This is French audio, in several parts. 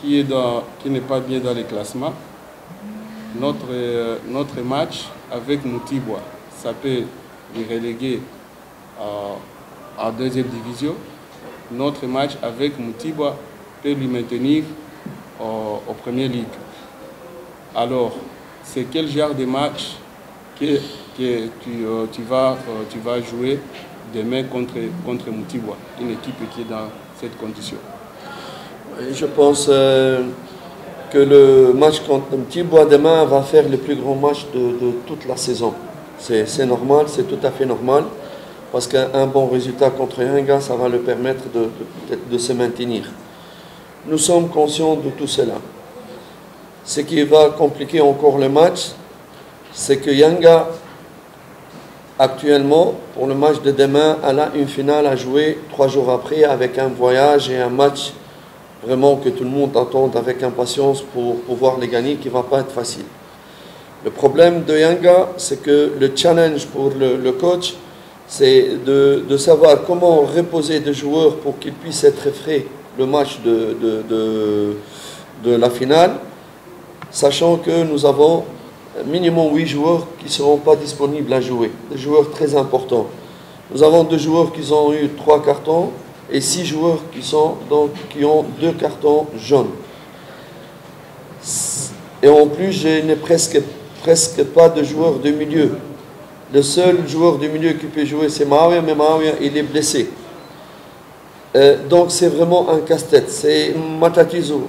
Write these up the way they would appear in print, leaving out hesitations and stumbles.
qui n'est pas bien dans les classements, notre match avec Moutibwa, ça peut les reléguer en deuxième division. Notre match avec Moutibwa peut lui maintenir en première ligue. Alors, c'est quel genre de match que tu vas jouer demain contre Moutibwa, une équipe qui est dans cette condition? Je pense que le match contre Moutibwa demain va faire le plus grand match de toute la saison. C'est normal, c'est tout à fait normal, parce qu'un bon résultat contre Yanga, ça va le permettre de se maintenir. Nous sommes conscients de tout cela. Ce qui va compliquer encore le match, c'est que Yanga, actuellement, pour le match de demain, elle a une finale à jouer 3 jours après, avec un voyage et un match vraiment que tout le monde attend avec impatience pour pouvoir les gagner, qui ne va pas être facile. Le problème de Yanga, c'est que le challenge pour le coach, c'est de savoir comment reposer des joueurs pour qu'ils puissent être frais le match de la finale, sachant que nous avons minimum 8 joueurs qui ne seront pas disponibles à jouer, des joueurs très importants. Nous avons 2 joueurs qui ont eu 3 cartons et 6 joueurs qui ont 2 cartons jaunes. Et en plus, je n'ai presque pas de joueurs de milieu. Le seul joueur de milieu qui peut jouer, c'est Maouia, mais Maouia, il est blessé. Donc c'est vraiment un casse-tête. C'est matatizo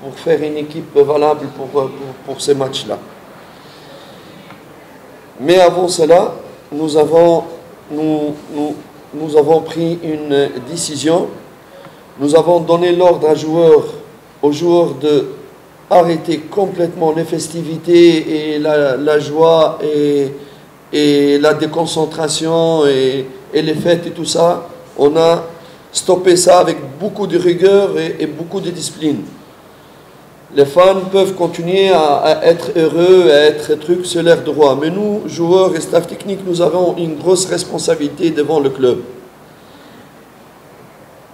pour faire une équipe valable pour ces matchs-là. Mais avant cela, nous avons pris une décision. Nous avons donné l'ordre aux joueurs de arrêter complètement les festivités et la joie et la déconcentration et les fêtes et tout ça. On a stoppé ça avec beaucoup de rigueur et beaucoup de discipline. Les fans peuvent continuer à être heureux, à être trucs sur leur droit. Mais nous, joueurs et staff technique, nous avons une grosse responsabilité devant le club.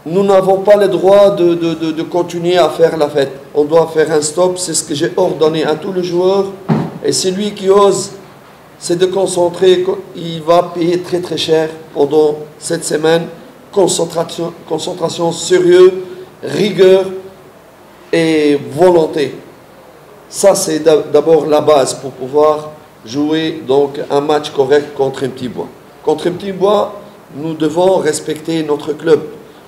Nous n'avons pas le droit de continuer à faire la fête. On doit faire un stop, c'est ce que j'ai ordonné à tous les joueurs. Et celui qui ose se déconcentrer, il va payer très très cher pendant cette semaine. Concentration, sérieux, rigueur et volonté. Ça, c'est d'abord la base pour pouvoir jouer donc un match correct contre Moutibwa. Contre Moutibwa, nous devons respecter notre club.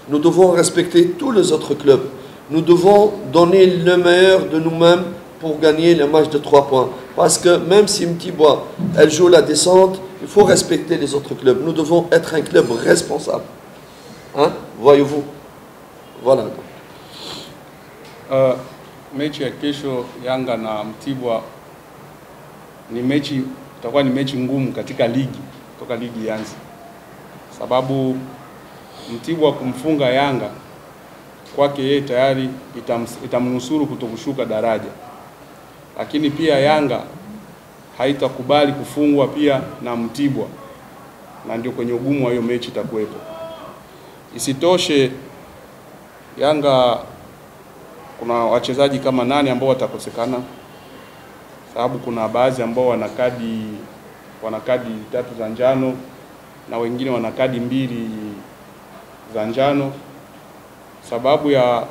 Nous devons respecter tous les autres clubs. Nous devons donner le meilleur de nous-mêmes pour gagner le match de 3 points. Parce que même si Moutibwa, elle joue la descente, il faut respecter les autres clubs. Nous devons être un club responsable. Hein? Voyez-vous? Voilà. Mechi ya kesho Yanga na Moutibwa itakuwa ni mechi ngumu katika ligi, toka ligi ianze. Sababu Moutibwa kumfunga Yanga kwake yeye tayari itamnusuru kutokushuka daraja. Lakini pia Yanga haitakubali kufungwa pia na Moutibwa, na ndio kwenye ugumu wa hiyo mechi itakuwepo. Isitoshe, Yanga kuna wachezaji kama 8 ambao watakosekana, sababu kuna baadhi ambao wana kadi 3 za njano na wengine wana kadi 2 za njano. Sababu ya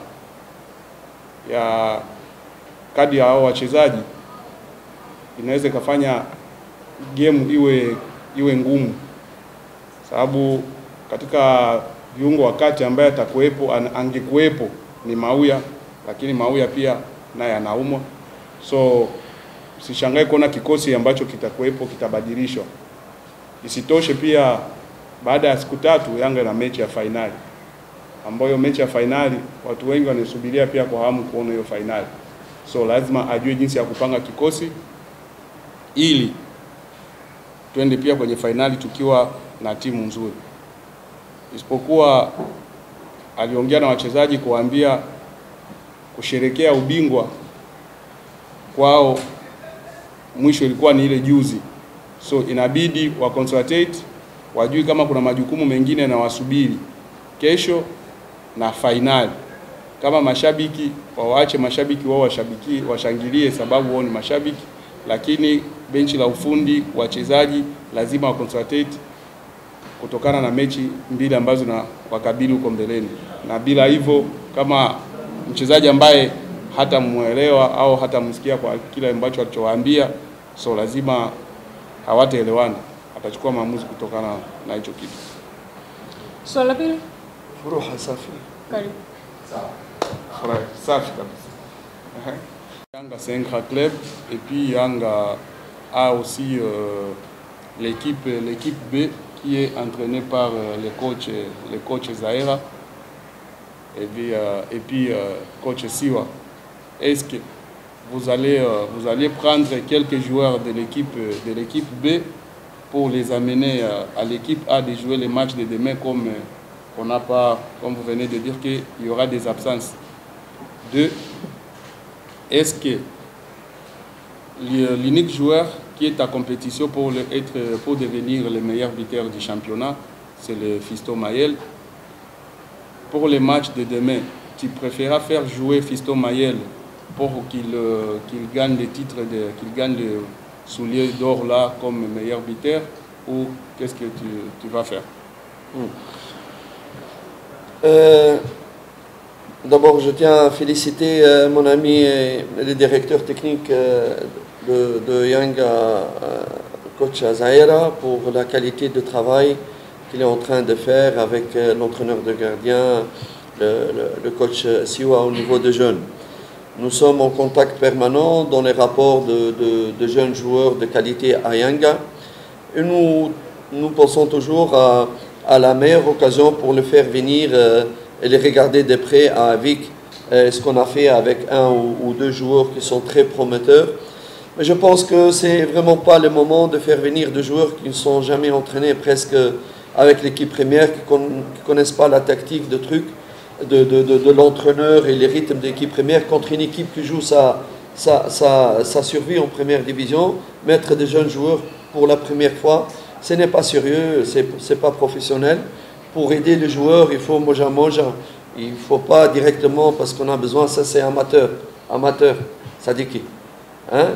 kadi ya hao wachezaji inaweza kufanya game iwe ngumu, sababu katika viungo wakati ambaye atakuepo angekuepo ni Maouia, lakini Maouia pia naye anaumwa. So sishangae kuona kikosi ambacho kitakuepo kitabadilishwa. Isitoshe pia baada ya siku 3 Yanga na mechi ya finali, ambayo mechi ya finali watu wengi wanasubiria pia kwa hamu kuona hiyo finali. So lazima ajue jinsi ya kupanga kikosi ili twende pia kwenye finali tukiwa na timu nzuri. Isipokuwa aliongea na wachezaji kuambia kusherekea ubingwa kwao mwisho ilikuwa ni ile juzi. So inabidi wa concentrate, wajui kama kuna majukumu mengine na wasubiri kesho na finali. kama mashabiki waache mashabiki wao washangilie sababu wao ni mashabiki, lakini benchi la ufundi, wachezaji lazima waconcentrate kutokana na mechi mbili ambazo na wakabili huko mbeleni. Na bila hivyo, kama mchezaji ambaye hata muelewa au hata msikia kwa kila ambacho alichowaambia, so lazima hawataelewana, atachukua maamuzi kutokana na hicho kitu. Swali la pili. Furuha safi. Karibu. Sawa. Safi kabisa. Yanga c'est un grand club et puis Yanga a aussi l'équipe B qui est entraînée par le coach Zaera et puis coach Siwa. Est-ce que vous allez prendre quelques joueurs de l'équipe B pour les amener à l'équipe A de jouer les matchs de demain, comme on n'a pas, comme vous venez de dire qu'il y aura des absences? 2. Est-ce que l'unique joueur qui est à compétition pour devenir le meilleur buteur du championnat, c'est le Fiston Mayel? Pour les matchs de demain, tu préféreras faire jouer Fiston Mayel pour qu'il gagne le titre, qu'il gagne le soulier d'or là comme meilleur buteur, ou qu'est-ce que tu vas faire? D'abord, je tiens à féliciter mon ami et le directeur technique de Yanga, coach Zaera, pour la qualité de travail qu'il est en train de faire avec l'entraîneur de gardien, le coach Siwa au niveau des jeunes. Nous sommes en contact permanent dans les rapports de jeunes joueurs de qualité à Yanga. Et nous pensons toujours à la meilleure occasion pour le faire venir et les regarder de près à Avic, ce qu'on a fait avec un ou deux joueurs qui sont très prometteurs. Mais je pense que c'est vraiment pas le moment de faire venir des joueurs qui ne sont jamais entraînés presque avec l'équipe première, qui ne connaissent pas la tactique de trucs, de l'entraîneur et les rythmes de l'équipe première, contre une équipe qui joue sa survie en première division. Mettre des jeunes joueurs pour la première fois, ce n'est pas sérieux, c'est pas professionnel. Pour aider les joueurs, il faut moja. Il ne faut pas directement, parce qu'on a besoin, ça c'est amateur, ça dit qui, hein?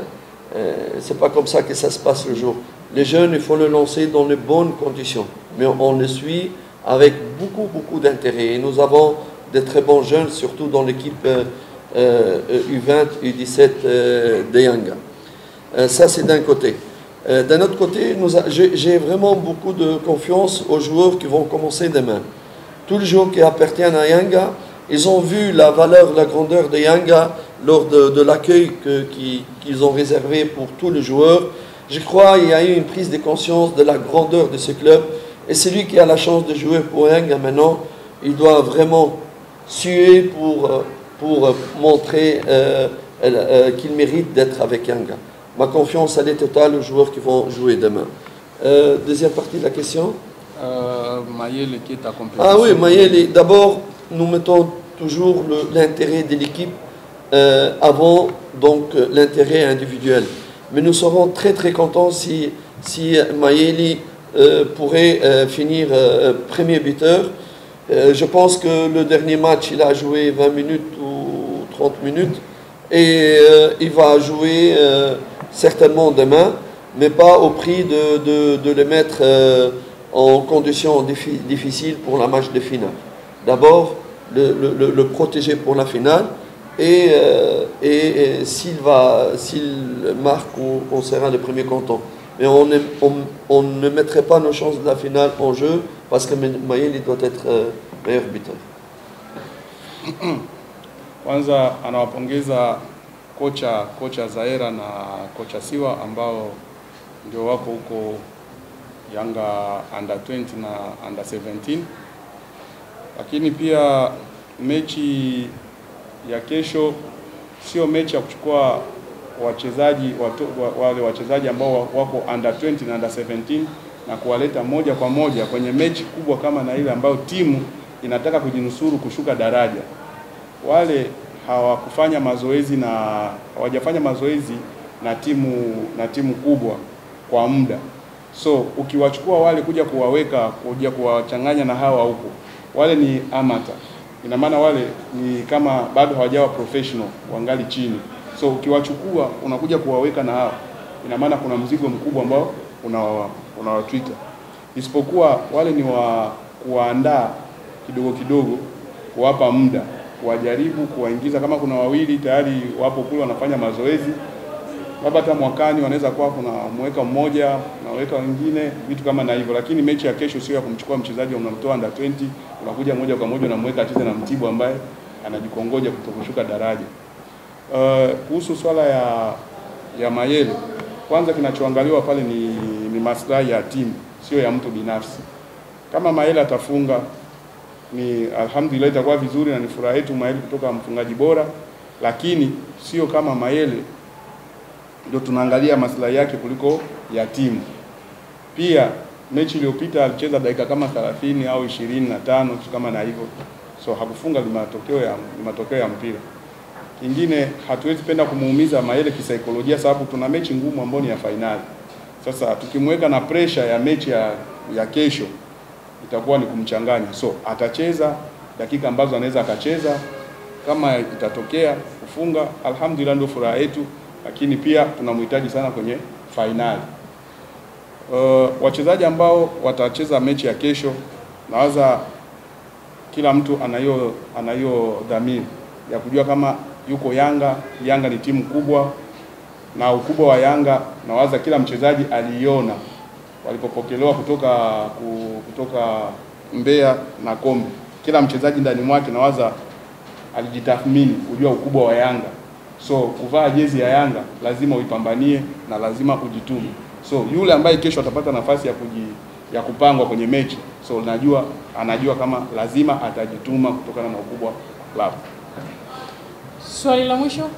C'est pas comme ça que ça se passe le jour. Les jeunes, il faut le lancer dans les bonnes conditions, mais on le suit avec beaucoup d'intérêt. Et nous avons de très bons jeunes, surtout dans l'équipe U20, U17 de Yanga. Ça c'est d'un côté. D'un autre côté, j'ai vraiment beaucoup de confiance aux joueurs qui vont commencer demain. Tous les joueurs qui appartiennent à Yanga, ils ont vu la valeur, la grandeur de Yanga lors de l'accueil qu'ils ont réservé pour tous les joueurs. Je crois qu'il y a eu une prise de conscience de la grandeur de ce club. Et celui qui a la chance de jouer pour Yanga maintenant, il doit vraiment suer pour montrer qu'il mérite d'être avec Yanga. Ma confiance, elle est totale aux joueurs qui vont jouer demain. Deuxième partie de la question. Mayel qui est à compétition. Ah oui, Mayel. D'abord, nous mettons toujours l'intérêt de l'équipe avant donc l'intérêt individuel. Mais nous serons très contents si Mayel pourrait finir premier buteur. Je pense que le dernier match, il a joué 20 minutes ou 30 minutes. Et il va jouer certainement demain, mais pas au prix de le mettre en conditions difficiles pour la match de finale. D'abord, le protéger pour la finale, et s'il marque, on sera le premier content. Mais on ne mettrait pas nos chances de la finale en jeu, parce que Mayel doit être meilleur buteur. Kwanza anawapongeza kocha Zaera na kocha Siwa ambao ndio wako huko Yanga under 20 na under 17. Lakini pia mechi ya kesho sio mechi ya kuchukua wale wachezaji ambao wako under 20 na under 17 na kuwaleta moja kwa moja kwenye mechi kubwa kama na ile ambayo timu inataka kujinusuru kushuka daraja. Wale hawajafanya mazoezi na timu kubwa kwa muda. So ukiwachukua wale kuja kuwachanganya na hawa huko, wale ni amateur. ina maana wale ni kama bado hawajawa professional, wangali chini. So ukiwachukua unakuja kuwaweka na hao, ina maana kuna mzigo mkubwa ambao unawatwika. Isipokuwa wale ni kuwaandaa kidogo kidogo, kuwapa muda, kuwajaribu kuwaingiza. Kama kuna wawili tayari wapo kule wanafanya mazoezi, labda hata mwakani wanaweza kuwa kuna mweka mmoja na wengine, vitu kama na hivyo. Lakini mechi ya kesho sio ya kumchukua mchezaji unamtoa under 20 unakuja moja kwa moja unamweka acheze na Mtibwa ambaye anajikongoja kutokushuka daraja. Kuhusu swala ya Mayele, kwanza kinachoangaliwa pale ni maslahi ya timu, sio ya mtu binafsi. Kama Mayele atafunga ni alhamdulillah, itakuwa vizuri na ni furaha yetu Mayele kutoka mfungaji bora, lakini sio kama Mayele ndio tunaangalia maslahi yake kuliko ya timu. Pia mechi iliyopita alicheza dakika kama 30 au 25 kama na hivyo, so hakufunga. Ni matokeo ya mpira. Kingine, hatuwezi penda kumuumiza Mayele kisaikolojia, sababu tuna mechi ngumu ambayo ni ya finali. Sasa tukimweka na pressure ya mechi ya kesho itakuwa ni kumchanganya. So atacheza dakika ambazo anaweza akacheza, kama itatokea kufunga alhamdulillah ndio furaha yetu, lakini pia tunamhitaji sana kwenye finali. Wachezaji ambao watacheza mechi ya kesho, nawaza kila mtu anayo dhamiri ya kujua kama yuko Yanga ni timu kubwa, na ukubwa wa Yanga nawaza kila mchezaji aliona walipopokelewa kutoka Mbeya na kombe. Kila mchezaji ndani mwake nawaza alijitathmini kujua ukubwa wa Yanga. So kuvaa jezi ya Yanga lazima uipambanie na lazima ujitume. So yule ambaye kesho atapata nafasi ya kupangwa kwenye mechi, so anajua kama lazima atajituma kutokana na ukubwa wa klabu. Swali la mwisho.